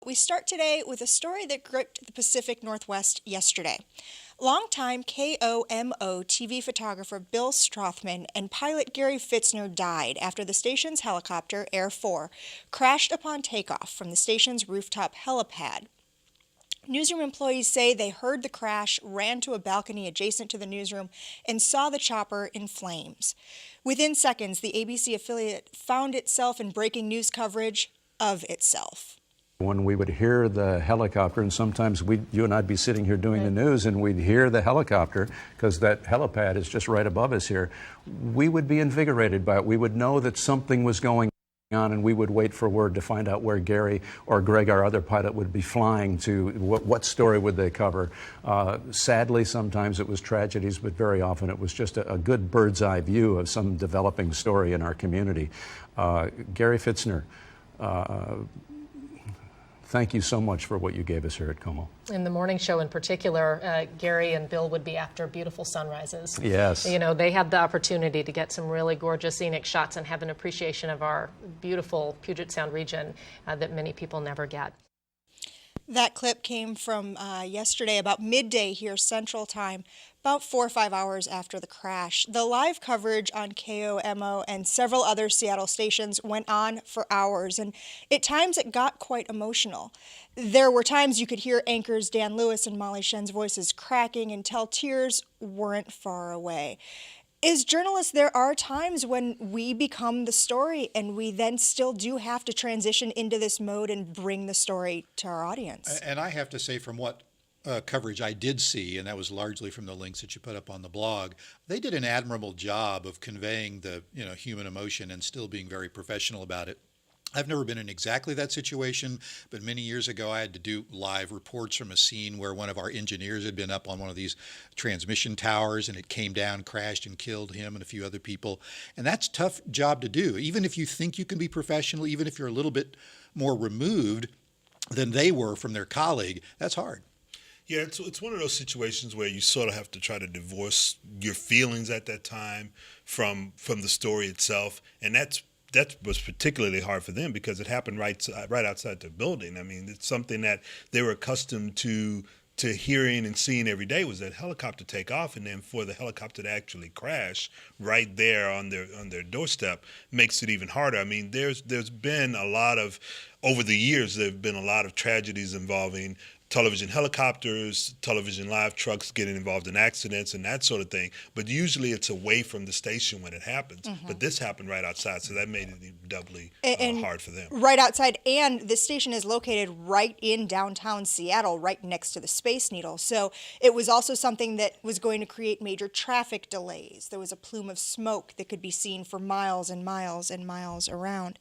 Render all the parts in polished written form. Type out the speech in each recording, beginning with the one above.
We start today with a story that gripped the Pacific Northwest yesterday. Longtime KOMO-TV photographer Bill Strothman and pilot Gary Fitzner died after the station's helicopter, Air 4, crashed upon takeoff from the station's rooftop helipad. Newsroom employees say they heard the crash, ran to a balcony adjacent to the newsroom, and saw the chopper in flames. Within seconds, the ABC affiliate found itself in breaking news coverage of itself. When we would hear the helicopter, and sometimes you and I'd be sitting here doing the news, and we'd hear the helicopter, because that helipad is just right above us here, we would be invigorated by it. We would know that something was going on, and we would wait for word to find out where Gary or Greg, our other pilot, would be flying to. What story would they cover? Sadly, sometimes it was tragedies, but very often it was just a good bird's eye view of some developing story in our community. Gary Fitzner, thank you so much for what you gave us here at KOMO. In the morning show in particular, Gary and Bill would be after beautiful sunrises. Yes. You know, they had the opportunity to get some really gorgeous scenic shots and have an appreciation of our beautiful Puget Sound region that many people never get. That clip came from yesterday, about midday here Central Time, about 4 or 5 hours after the crash. The live coverage on KOMO and several other Seattle stations went on for hours, and at times it got quite emotional. There were times you could hear anchors Dan Lewis and Molly Shen's voices cracking until tears weren't far away. As journalists, there are times when we become the story, and we then still do have to transition into this mode and bring the story to our audience. And I have to say, from what coverage I did see, and that was largely from the links that you put up on the blog, they did an admirable job of conveying the human emotion and still being very professional about it. I've never been in exactly that situation, but many years ago I had to do live reports from a scene where one of our engineers had been up on one of these transmission towers, and it came down, crashed, and killed him and a few other people. And that's a tough job to do. Even if you think you can be professional, even if you're a little bit more removed than they were from their colleague, that's hard. Yeah, it's one of those situations where you sort of have to try to divorce your feelings at that time from the story itself, and that was particularly hard for them because it happened right outside the building. I mean, it's something that they were accustomed to hearing and seeing every day, was that helicopter take off, and then for the helicopter to actually crash right there on their doorstep makes it even harder. I mean, there's been a lot of, over the years, there have been a lot of tragedies involving television helicopters, television live trucks getting involved in accidents and that sort of thing. But usually it's away from the station when it happens. Mm-hmm. But this happened right outside, so that made it doubly hard for them. Right outside, and the station is located right in downtown Seattle, right next to the Space Needle. So it was also something that was going to create major traffic delays. There was a plume of smoke that could be seen for miles and miles and miles around.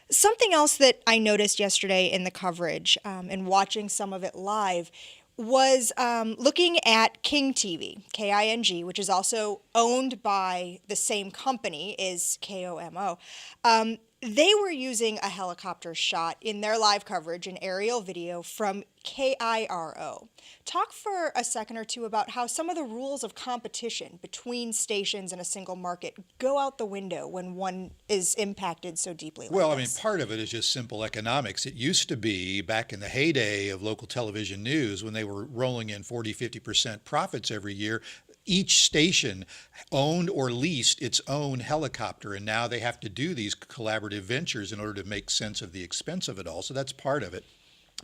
Something else that I noticed yesterday in the coverage and watching some of it live was looking at King TV, K-I-N-G, which is also owned by the same company as KOMO. They were using a helicopter shot in their live coverage, an aerial video from KIRO. Talk for a second or two about how some of the rules of competition between stations in a single market go out the window when one is impacted so deeply like Well, this. I mean, part of it is just simple economics. It used to be, back in the heyday of local television news, when they were rolling in 40-50% profits every year, each station owned or leased its own helicopter, and now they have to do these collaborative ventures in order to make sense of the expense of it all. So that's part of it.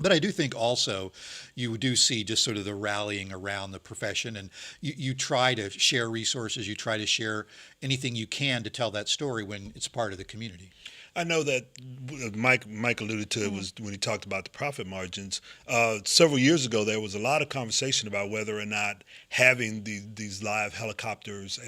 But I do think also you do see just sort of the rallying around the profession, and you try to share resources, you try to share anything you can to tell that story when it's part of the community. I know that Mike alluded to it was when he talked about the profit margins. Several years ago, there was a lot of conversation about whether or not having these live helicopters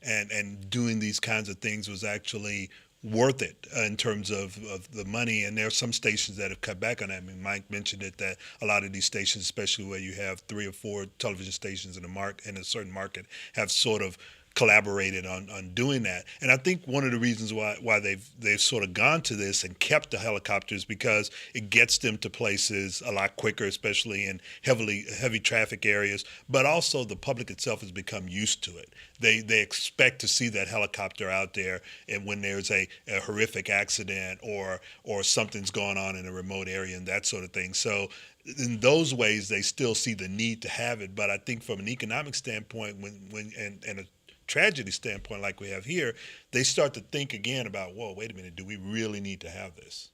and doing these kinds of things was actually worth it in terms of the money. And there are some stations that have cut back on that. I mean, Mike mentioned it, that a lot of these stations, especially where you have 3 or 4 television stations in a certain market, have sort of collaborated on doing that. And I think one of the reasons why they've sort of gone to this and kept the helicopters, because it gets them to places a lot quicker, especially in heavy traffic areas. But also the public itself has become used to it. They expect to see that helicopter out there, and when there's a horrific accident or something's going on in a remote area and that sort of thing. So in those ways, they still see the need to have it. But I think from an economic standpoint, and a tragedy standpoint like we have here, they start to think again about, whoa, wait a minute, do we really need to have this?